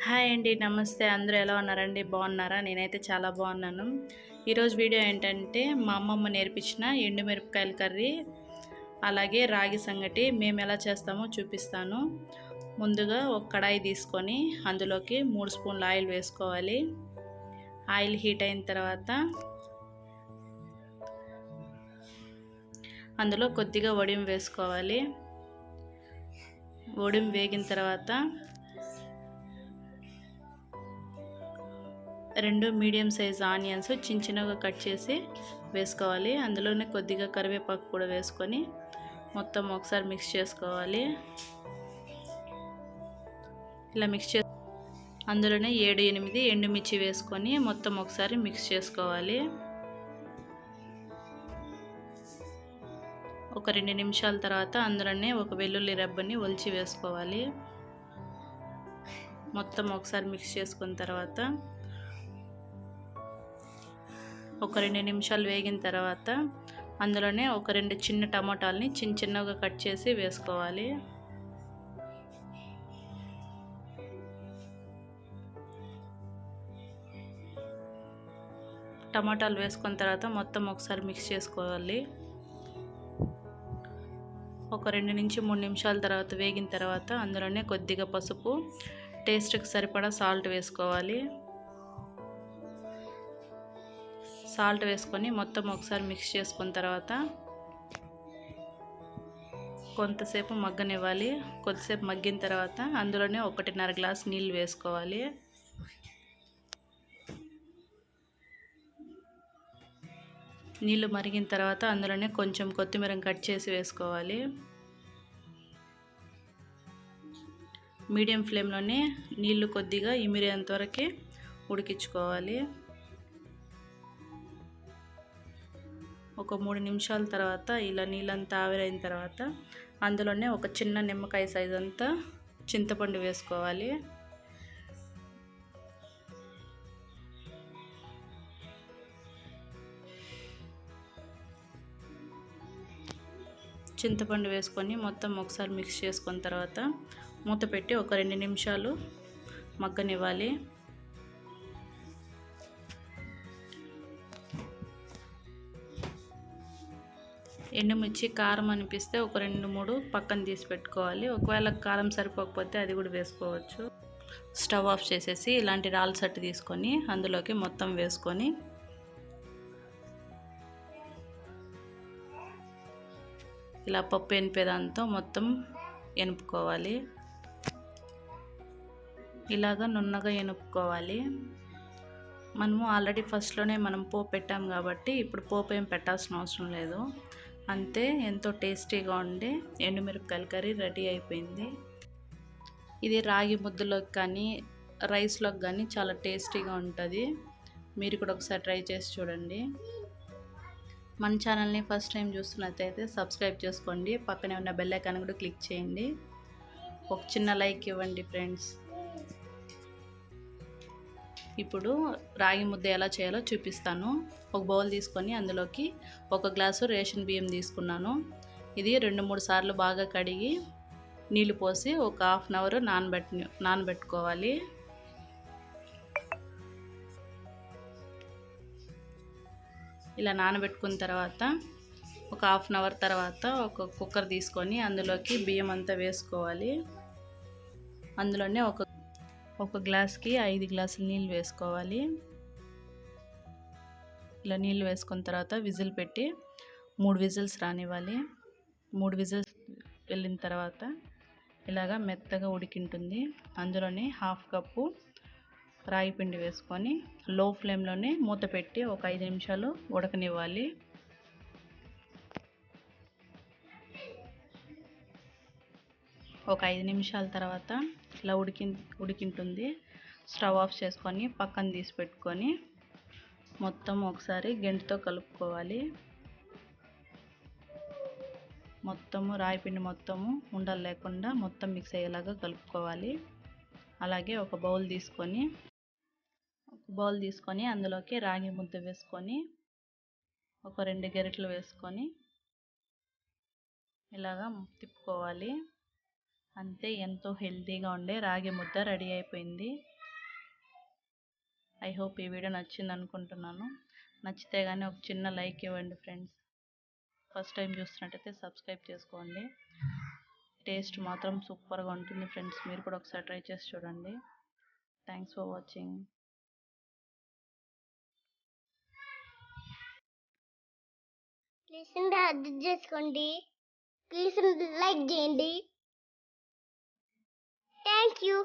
Hi అండి, నమస్తే. అందరూ ఎలా ఉన్నారండి? బాగున్నారా? నేనైతే చాలా బాగున్నాను. ఈరోజు వీడియో ఏంటంటే మా అమ్మమ్మ నేర్పించిన ఎండుమిరపకాయల కర్రీ అలాగే రాగి సంగటి మేము ఎలా చేస్తామో చూపిస్తాను. ముందుగా ఒక కడాయి తీసుకొని అందులోకి 3 స్పూన్ల ఆయిల్ వేసుకోవాలి. ఆయిల్ హీట్ అయిన తర్వాత అందులో కొద్దిగా వడియం వేసుకోవాలి. వడియం వేగిన తర్వాత 2 మీడియం సైజ్ ఆనియన్స్ చిన్నగా కట్ చేసి వేసుకోవాలి. అందులోనే కొద్దిగా కరివేపాకు కూడా వేసుకొని మొత్తం ఒకసారి మిక్స్ చేసుకోవాలి. ఇలా మిక్స్ చే అందులోనే 7-8 ఎండుమిర్చి వేసుకొని మొత్తం ఒకసారి మిక్స్ చేసుకోవాలి. ఒక 2 నిమిషాల తర్వాత అందులోనే ఒక వెల్లుల్లి రెబ్బని ఒలిచి వేసుకోవాలి. మొత్తం ఒకసారి మిక్స్ చేసుకున్న తర్వాత ఒక 2 నిమిషాలు వేగిన తర్వాత అందులోనే ఒక 2 చిన్న టమాటాలని చిన్నగా కట్ చేసి వేసుకోవాలి. టమాటాలు వేసుకున్న తర్వాత మొత్తం ఒకసారి మిక్స్ చేసుకోవాలి. ఒక 2 నుంచి 3 నిమిషాల తర్వాత వేగిన తర్వాత అందులోనే కొద్దిగా పసుపు, టేస్ట్కి సరిపడా సాల్ట్ వేసుకోవాలి. సాల్ట్ వేసుకొని మొత్తం ఒకసారి మిక్స్ చేసుకున్న తర్వాత కొంతసేపు మగ్గనివ్వాలి. కొద్దిసేపు మగ్గిన తర్వాత అందులోనే 1.5 గ్లాస్ నీళ్ళు వేసుకోవాలి. నీళ్ళు మరిగిన తర్వాత అందులోనే కొంచెం కొత్తిమీర కట్ చేసి వేసుకోవాలి. మీడియం ఫ్లేమ్లోనే నీళ్ళు కొద్దిగా ఇమిరేంత వరకు ఉడికించుకోవాలి. ఒక 3 నిమిషాల తర్వాత ఇలా నీళ్ళంతా ఆవిరైన తర్వాత అందులోనే ఒక చిన్న నిమ్మకాయ సైజు అంతా చింతపండు వేసుకోవాలి. చింతపండు వేసుకొని మొత్తం ఒకసారి మిక్స్ చేసుకున్న తర్వాత మూత పెట్టి ఒక 2 నిమిషాలు మగ్గనివ్వాలి. ఎండుమిర్చి కారం అనిపిస్తే ఒక 2-3 పక్కన తీసి పెట్టుకోవాలి. ఒకవేళ కారం సరిపోకపోతే అది కూడా వేసుకోవచ్చు. స్టవ్ ఆఫ్ చేసేసి ఇలాంటి రాళ్ళ సట్టు తీసుకొని అందులోకి మొత్తం వేసుకొని ఇలా పప్పు ఎనిపేదాంతో మొత్తం ఎనుపుకోవాలి. ఇలాగా నున్నగా ఎనుపుకోవాలి. మనము ఆల్రెడీ ఫస్ట్లోనే మనం పోపు పెట్టాం కాబట్టి ఇప్పుడు పోపు ఏం పెట్టాల్సిన అవసరం లేదు. అంతే, ఎంతో టేస్టీగా ఉండే ఎండుమిరపకాయల కర్రీ రెడీ అయిపోయింది. ఇది రాగి ముద్దలోకి కానీ రైస్లోకి కానీ చాలా టేస్టీగా ఉంటుంది. మీరు కూడా ఒకసారి ట్రై చేసి చూడండి. మన ఛానల్ని ఫస్ట్ టైం చూస్తున్నట్లయితే సబ్స్క్రైబ్ చేసుకోండి. పక్కనే ఉన్న బెల్ ఐకాన్ కూడా క్లిక్ చేయండి. ఒక చిన్న లైక్ ఇవ్వండి ఫ్రెండ్స్. ఇప్పుడు రాగి ముద్ద ఎలా చేయాలో చూపిస్తాను. ఒక బౌల్ తీసుకొని అందులోకి 1 గ్లాసు రేషన్ బియ్యం తీసుకున్నాను. ఇది 2-3 సార్లు బాగా కడిగి నీళ్ళు పోసి ఒక హాఫ్ అన్ అవర్ నానబెట్టుకోవాలి. ఇలా నానబెట్టుకున్న తర్వాత ఒక హాఫ్ అన్ అవర్ తర్వాత ఒక కుక్కర్ తీసుకొని అందులోకి బియ్యం అంతా వేసుకోవాలి. అందులోనే ఒక గ్లాస్కి 5 గ్లాసులు నీళ్ళు వేసుకోవాలి. ఇలా నీళ్ళు వేసుకున్న తర్వాత విజిల్ పెట్టి 3 విజిల్స్ రానివ్వాలి. 3 విజిల్స్ వెళ్ళిన తర్వాత ఇలాగా మెత్తగా ఉడికింటుంది. అందులోనే హాఫ్ కప్పు రాగి పిండి వేసుకొని లో ఫ్లేమ్లోనే మూత పెట్టి ఒక 5 నిమిషాలు ఉడకనివ్వాలి. ఒక 5 నిమిషాల తర్వాత ఇలా ఉడికింటుంది. స్టవ్ ఆఫ్ చేసుకొని పక్కన తీసి పెట్టుకొని మొత్తం ఒకసారి గెంటితో కలుపుకోవాలి. మొత్తము రాయిపిండి మొత్తము ఉండలు లేకుండా మొత్తం మిక్స్ అయ్యేలాగా కలుపుకోవాలి. అలాగే ఒక బౌల్ తీసుకొని అందులోకి రాగి ముద్ద వేసుకొని ఒక 2 గరిటెలు వేసుకొని ఇలాగా తిప్పుకోవాలి. అంతే, ఎంతో హెల్తీగా ఉండే రాగి ముద్ద రెడీ అయిపోయింది. ఐ హోప్ ఈ వీడియో నచ్చింది అనుకుంటున్నాను. నచ్చితే కానీ ఒక చిన్న లైక్ ఇవ్వండి ఫ్రెండ్స్. ఫస్ట్ టైం చూస్తున్నట్టయితే సబ్స్క్రైబ్ చేసుకోండి. టేస్ట్ మాత్రం సూపర్గా ఉంటుంది ఫ్రెండ్స్. మీరు కూడా ఒకసారి ట్రై చేసి చూడండి. Thanks for watching. ప్లీజ్ అర్థం చేసుకోండి. ప్లీజ్ లైక్ చేయండి. Thank you.